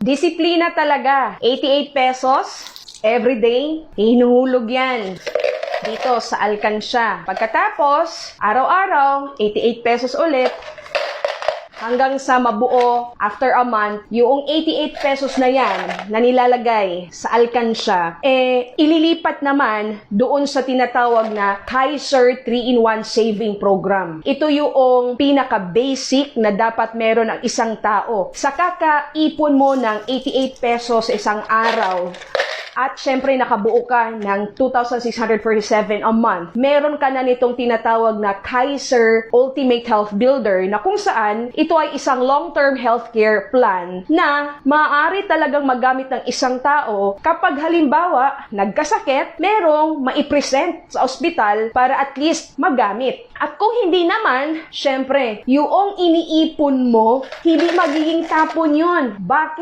Disiplina talaga. 88 pesos everyday, hinuhulog yan dito sa alkansya. Pagkatapos, araw-araw, 88 pesos ulit. Hanggang sa mabuo, after a month, yung 88 pesos na yan na nilalagay sa alkansya, ililipat naman doon sa tinatawag na Kaiser 3-in-1 Saving Program. Ito yung pinaka-basic na dapat meron ang isang tao. Sa kakaipon mo ng 88 pesos sa isang araw, at syempre nakabuo ka ng 2,647 a month, meron ka na nitong tinatawag na Kaiser Ultimate Health Builder na kung saan ito ay isang long-term healthcare plan na maaari talagang magamit ng isang tao kapag halimbawa nagkasakit, merong maipresent sa ospital para at least magamit. At kung hindi naman, syempre, yung iniipon mo, hindi magiging tapon yun. Bakit?